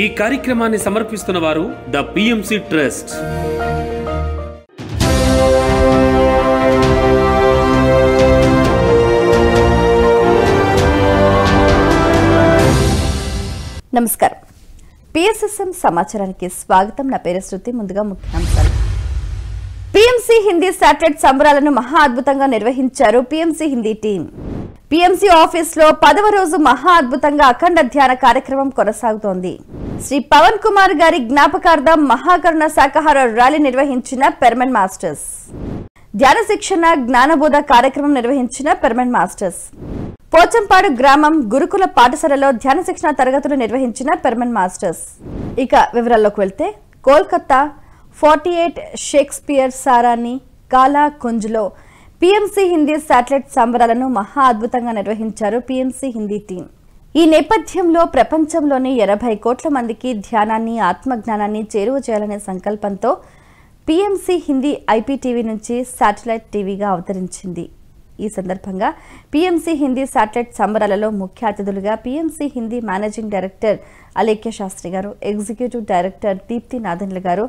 ఈ కార్యక్రమాన్ని సమర్పిస్తున్న వారు ద పిఎంసి ట్రస్ట్. నమస్కారం. పిఎస్ఎస్ఎం సమాచారానికి స్వాగతం. నా పేరు శృతి. ముందుగా ముఖ్యాంశాలు. పిఎంసి హిందీ శాటిలైట్ సంబరాలను మహా అద్భుతంగా నిర్వహించారు పిఎంసి హిందీ టీం. పిఎంసి ఆఫీస్లో 10వ రోజు మహా అద్భుతంగా అఖండ ధ్యాన కార్యక్రమం కొనసాగుతోంది. శ్రీ పవన్ కుమార్ గారి జ్ఞాపకార్థం మహాకరుణ శాకాహార ర్యాలీ నిర్వహించిన పెర్మనెంట్ మాస్టర్స్. ధ్యాన శిక్షణ జ్ఞానబోధ కార్యక్రమం నిర్వహించిన పెర్మనెంట్ మాస్టర్స్. పోచంపాడు గ్రామం గురుకుల పాఠశాలలో ధ్యాన శిక్షణ తరగతులు నిర్వహించిన పెర్మనెంట్ మాస్టర్స్. ఇక వివరాల్లోకి వెళ్తే, కోల్కతా 48 షేక్స్పియర్ సారాన్ని కాలా కుంజ్లో పిఎంసి హిందీ శాటిలైట్ సంబరాలను మహా అద్భుతంగా నిర్వహించారు పిఎంసి హిందీ టీం. ఈ నేపథ్యంలో ప్రపంచంలోని 80 కోట్ల మందికి ధ్యానాన్ని, ఆత్మజ్ఞానాన్ని చేరువ చేయాలనే సంకల్పంతో పిఎంసి హిందీ ఐపీటీవీ నుంచి శాటిలైట్ టీవీగా అవతరించింది. ఈ సందర్భంగా పిఎంసి హిందీ శాటిలైట్ సంబరాలలో ముఖ్య అతిథులుగా PMC Hindi managing director Alekhya Sastri గారు, ఎగ్జిక్యూటివ్ డైరెక్టర్ దీప్తి నాదెండ్ల గారు,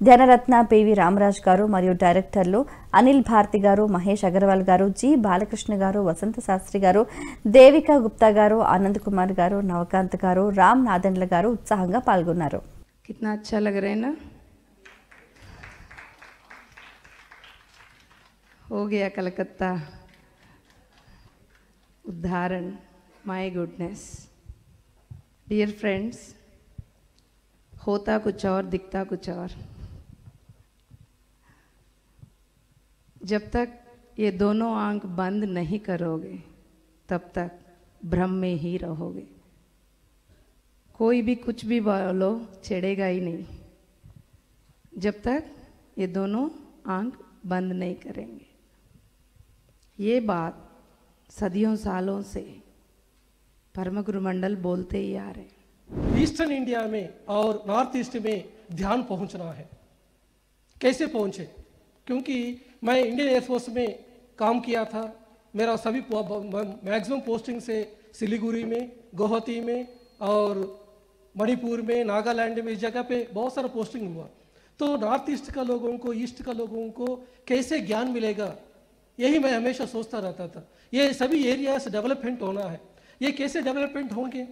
ధ్యానరత్న పివి రామరాజ్ గారు మరియు డైరెక్టర్లు అనిల్ భారతి గారు, మహేష్ అగర్వాల్ గారు, జి బాలకృష్ణ గారు, వసంత శాస్త్రి గారు, దేవికా గుప్తా గారు, ఆనంద్ కుమార్ గారు, నవకాంత్ గారు, రామ్ నాదెండ్ల గారు ఉత్సాహంగా పాల్గొన్నారు. कितना अच्छा लग रहा है ना. हो गया कलकत्ता उदाहरण. माय गुडनेस डियर फ्रेंड्स, होता कुछ और दिखता कुछ और. जब तक ये दोनों आंख बंद नहीं करोगे तब तक भ्रम में ही रहोगे. कोई भी कुछ भी बोलो छेड़ेगा ही नहीं जब तक ये दोनों आंख बंद नहीं करेंगे. ये बात सदियों सालों से परम गुरु मंडल बोलते ही आ रहे हैं. ईस्टर्न इंडिया में और नॉर्थ ईस्ट में ध्यान पहुंचना है. कैसे पहुंचे? क्योंकि मैं इंडियन एयरफोर्स में काम किया था. मेरा सभी मैक्सिमम पोस्टिंग से सिलीगुड़ी में, गुवाहाटी में और मणिपुर में, नागालैंड में, इस जगह पे बहुत सारा पोस्टिंग हुआ. तो नॉर्थ ईस्ट का लोगों को, ईस्ट का लोगों को कैसे ज्ञान मिलेगा, यही मैं हमेशा सोचता रहता था. ये सभी एरियाज डेवलपमेंट होना है. ये कैसे डेवलपमेंट होंगे?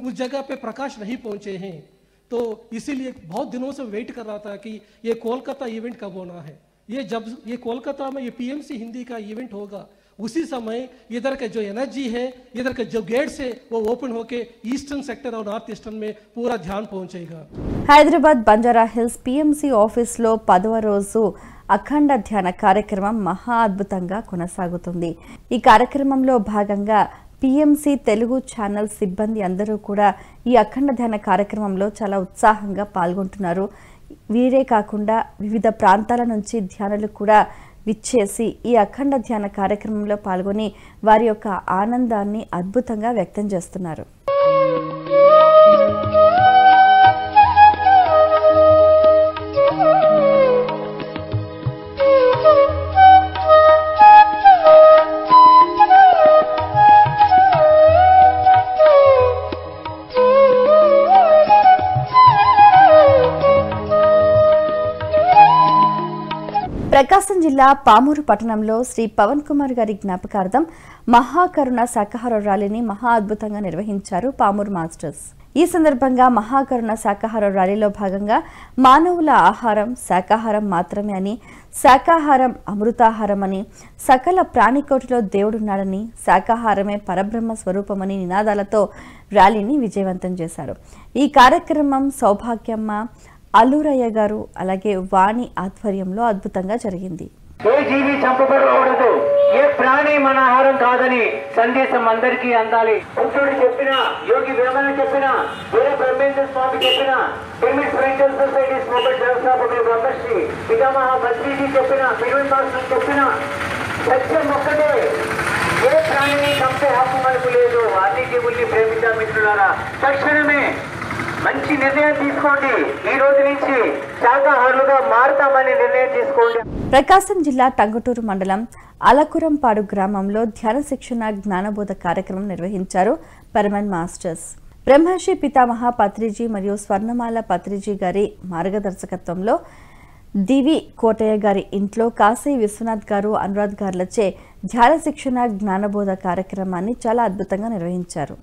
उस जगह पे प्रकाश नहीं पहुंचे हैं. तो इसीलिए बहुत दिनों से वेट कर रहा था कि ये कोलकाता इवेंट कब होना है. जब ये कोलकाता में ये पीएमसी हिंदी का इवेंट होगा, उसी समय इधर का जो एनर्जी है, इधर का जो गेट्स है, वो ओपन होके ईस्टर्न सेक्टर और नॉर्थ ईस्टर्न में पूरा ध्यान पहुंचेगा. హైదరాబాద్ బంజారా హిల్స్ పిఎంసి ఆఫీస్లో 10వ రోజు అఖండ ధ్యాన కార్యక్రమం మహా అద్భుతంగా కొనసాగుతుంది. ఈ కార్యక్రమంలో భాగంగా పిఎంసి తెలుగు ఛానల్ సిబ్బంది అందరూ కూడా ఈ అఖండ ధ్యాన కార్యక్రమంలో చాలా ఉత్సాహంగా పాల్గొంటున్నారు. వీరే కాకుండా వివిధ ప్రాంతాల నుంచి ధ్యానులు కూడా విచ్చేసి ఈ అఖండ ధ్యాన కార్యక్రమంలో పాల్గొని వారి యొక్క ఆనందాన్ని అద్భుతంగా వ్యక్తం చేస్తున్నారు. ప్రకాశం జిల్లా పామూరు పట్టణంలో శ్రీ పవన్ కుమార్ గారి జ్ఞాపకార్థం మహాకరుణ శాకాహార ర్యాలీని మహా అద్భుతంగా నిర్వహించారు పామూరు మాస్టర్స్. ఈ సందర్భంగా మహాకరుణ శాకాహార ర్యాలీలో భాగంగా మానవుల ఆహారం శాకాహారం మాత్రమే అని, శాకాహారం అమృతాహారం అని, సకల ప్రాణికోటిలో దేవుడున్నాడని, శాకాహారమే పరబ్రహ్మ స్వరూపమని నినాదాలతో ర్యాలీని విజయవంతం చేశారు. ఈ కార్యక్రమం సౌభాగ్యమ్మ, అల్లూరయ్య గారు అలాగే వాణి ఆధ్వర్యంలో అద్భుతంగా జరిగింది. ఏ జీవి చంపబడకూడదు, ఏ ప్రాణి మన ఆహారం కాదని సందేశం అందరికీ అందాలి. బుద్ధుడు చెప్పిన, యోగి వేమన చెప్పిన, వేరే బ్రహ్మేంద్ర స్వామి చెప్పిన, పిరమిడ్ ఫ్రెంచల్ సొసైటీ స్మోకర్ వ్యవస్థాపకులు బ్రహ్మశ్రీ పితామహ బద్రీజీ చెప్పిన, పిరమిడ్ మాస్టర్ చెప్పిన సత్యం ఒక్కటే. ఏ ప్రాణిని చంపే హక్కు మనకు లేదు. అన్ని జీవుల్ని ప్రేమించా మిత్రులారా. తక్షణమే మంచి నిర్ణయం తీసుకోండి. ఈ రోజు నుంచి శాకాహారులుగా మారుతామని నిర్ణయం తీసుకోండి. ప్రకాశం జిల్లా టంగుటూరు మండలం అలకురంపాడు గ్రామంలో ధ్యాన శిక్షణ జ్ఞానబోధ కార్యక్రమం నిర్వహించారు పర్మనెంట్ మాస్టర్స్. బ్రహ్మర్షి పితామహ పత్రిజీ మరియు స్వర్ణమాల పత్రిజీ గారి మార్గదర్శకత్వంలో దివి కోటయ్య గారి ఇంట్లో కాశీ విశ్వనాథ్ గారు అనురాధ్ గారులచే ధ్యాన శిక్షణ జ్ఞానబోధ కార్యక్రమాన్ని చాలా అద్భుతంగా నిర్వహించారు.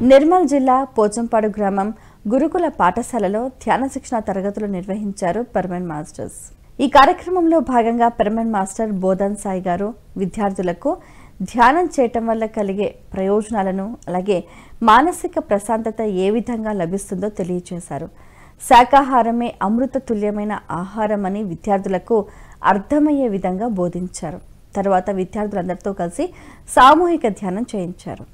నిర్మల్ జిల్లా పోచంపాడు గ్రామం గురుకుల పాఠశాలలో ధ్యాన శిక్షణ తరగతులు నిర్వహించారు పర్మనెంట్ మాస్టర్స్. ఈ కార్యక్రమంలో భాగంగా పర్మనెంట్ మాస్టర్ బోధన్ సాయి గారు విద్యార్థులకు ధ్యానం చేయటం వల్ల కలిగే ప్రయోజనాలను అలాగే మానసిక ప్రశాంతత ఏ విధంగా లభిస్తుందో తెలియజేశారు. శాకాహారమే అమృత తుల్యమైన ఆహారమని విద్యార్థులకు అర్థమయ్యే విధంగా బోధించారు. తర్వాత విద్యార్థులందరితో కలిసి సామూహిక ధ్యానం చేయించారు.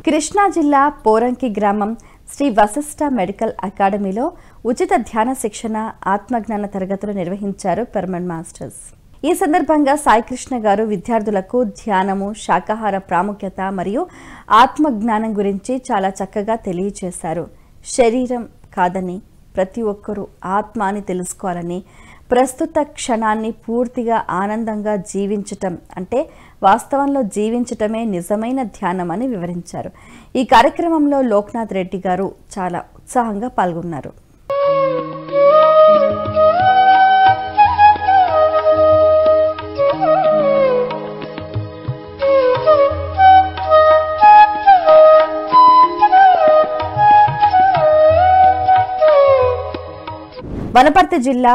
కృష్ణా జిల్లా పోరంకి గ్రామం శ్రీ వశిష్ఠ మెడికల్ అకాడమీలో ఉచిత ధ్యాన శిక్షణ ఆత్మజ్ఞాన తరగతులు నిర్వహించారు పర్మనెంట్ మాస్టర్స్. ఈ సందర్భంగా సాయికృష్ణ గారు విద్యార్థులకు ధ్యానము, శాకాహార ప్రాముఖ్యత మరియు ఆత్మజ్ఞానం గురించి చాలా చక్కగా తెలియజేశారు. శరీరం కాదని ప్రతి ఒక్కరూ ఆత్మ అని తెలుసుకోవాలని, ప్రస్తుత క్షణాన్ని పూర్తిగా ఆనందంగా జీవించటం అంటే వాస్తవంలో జీవించటమే నిజమైన ధ్యానం అని వివరించారు. ఈ కార్యక్రమంలో లోక్నాథ్ రెడ్డి గారు చాలా ఉత్సాహంగా పాల్గొన్నారు. వనపర్తి జిల్లా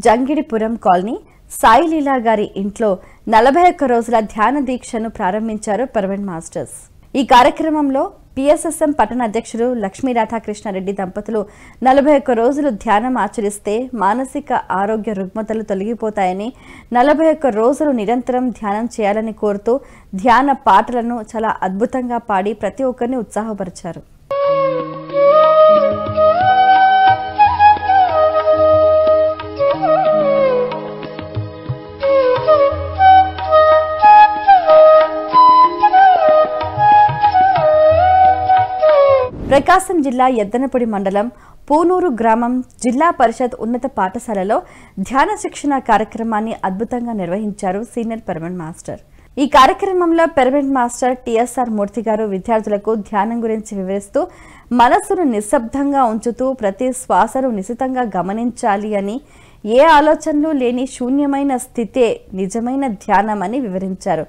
జంగిడిపురం కాలనీ సాయిలీలా గారి ఇంట్లో 41 రోజుల ధ్యాన దీక్షను ప్రారంభించారు పర్మనెంట్ మాస్టర్స్. ఈ కార్యక్రమంలో పిఎస్ఎస్ఎం పట్టణ అధ్యక్షులు లక్ష్మీ రాధాకృష్ణారెడ్డి దంపతులు 41 రోజులు ధ్యానం ఆచరిస్తే మానసిక ఆరోగ్య రుగ్మతలు తొలగిపోతాయని, 41 రోజులు నిరంతరం ధ్యానం చేయాలని కోరుతూ ధ్యాన పాటలను చాలా అద్భుతంగా పాడి ప్రతి ఒక్కరిని ఉత్సాహపరిచారు. ప్రకాశం జిల్లా ఎద్దనపొడి మండలం పూనూరు గ్రామం జిల్లా పరిషత్ ఉన్నత పాఠశాలలో ధ్యాన శిక్షణ కార్యక్రమాన్ని అద్భుతంగా నిర్వహించారు సీనియర్ పర్మనెంట్ మాస్టర్. ఈ కార్యక్రమంలో పర్మనెంట్ మాస్టర్ టిఎస్ఆర్ మూర్తి గారు విద్యార్థులకు ధ్యానం గురించి వివరిస్తూ మనస్సును నిశ్శబ్దంగా ఉంచుతూ ప్రతి శ్వాసను నిశితంగా గమనించాలి అని, ఏ ఆలోచనలు లేని శూన్యమైన స్థితే నిజమైన ధ్యానం అని వివరించారు.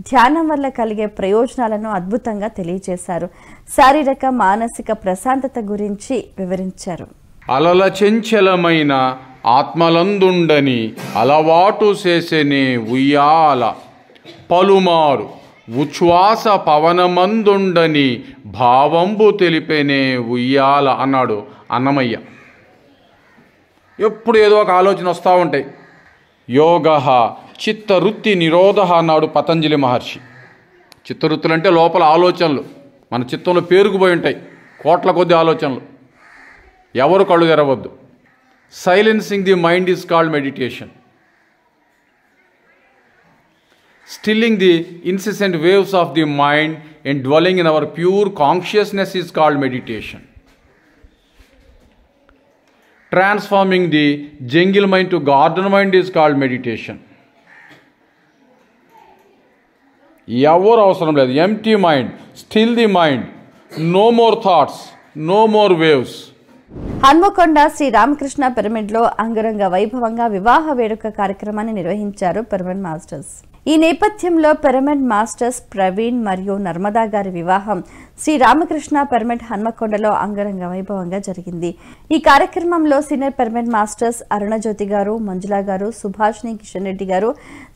ధ్యానం వల్ల కలిగే ప్రయోజనాలను అద్భుతంగా తెలియజేశారు. శారీరక మానసిక ప్రశాంతత గురించి వివరించారు. అలల చెంచలమైన ఆత్మలందుండని అలవాటు చేసేనే ఉయ్యాల, పలుమారు ఉచ్ఛ్వాస పవనమందుండని భావంబు తెలిపేనే ఉయ్యాల అన్నాడు అన్నమయ్య. ఎప్పుడు ఏదో ఒక ఆలోచన వస్తూ ఉంటాయి. యోగ చిత్తవృత్తి నిరోధ అన్నాడు పతంజలి మహర్షి. చిత్తవృత్తులు అంటే లోపల ఆలోచనలు, మన చిత్తంలో పేరుకుపోయి ఉంటాయి కోట్ల కొద్ది ఆలోచనలు. ఎవరు కళ్ళు తెరవద్దు. Silencing the mind is called meditation. Stilling the incessant waves of the mind and dwelling in our pure consciousness is called meditation. Transforming the jungle mind to garden mind is called meditation. ఎవరు అవసరం లేదు. Empty mind, still the mind, no more thoughts, no more waves. Hanamkonda Shri Ramakrishna pyramid లో అంగరంగ వైభవంగా వివాహ వేడుక కార్యక్రమాన్ని నిర్వహించారు పర్మనెంట్ మాస్టర్స్. ఈ నేపథ్యంలో పిరమిడ్ మాస్టర్స్ ప్రవీణ్ మరియు నర్మదా గారి వివాహం శ్రీ రామకృష్ణ పిరమిడ్ హన్మకొండలో అంగరంగ వైభవంగా జరిగింది. ఈ కార్యక్రమంలో సీనియర్ పిరమిడ్ మాస్టర్స్ అరుణజ్యోతి గారు, మంజుల గారు, సుభాష్ని కిషన్ రెడ్డి గారు,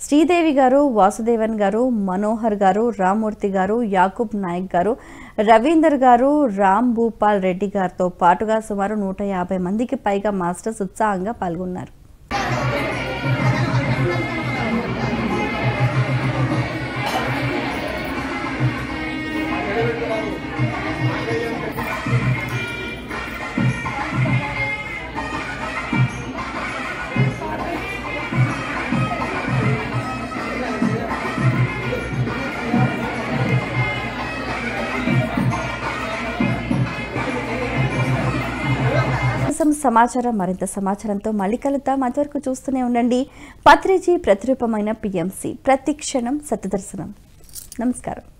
శ్రీదేవి గారు, వాసుదేవన్ గారు, మనోహర్ గారు, రామ్మూర్తి గారు, యాకూబ్ నాయక్ గారు, రవీందర్ గారు, రామ్ భూపాల్ రెడ్డి గారితో పాటుగా సుమారు 150 మందికి పైగా మాస్టర్స్ ఉత్సాహంగా పాల్గొన్నారు. సమాచారం మరింత సమాచారంతో మళ్ళీ కలుద్దాం. అంతవరకు చూస్తూనే ఉండండి పత్రిజీ ప్రతిరూపమైన PMC, ప్రతి క్షణం సత్యదర్శనం. నమస్కారం.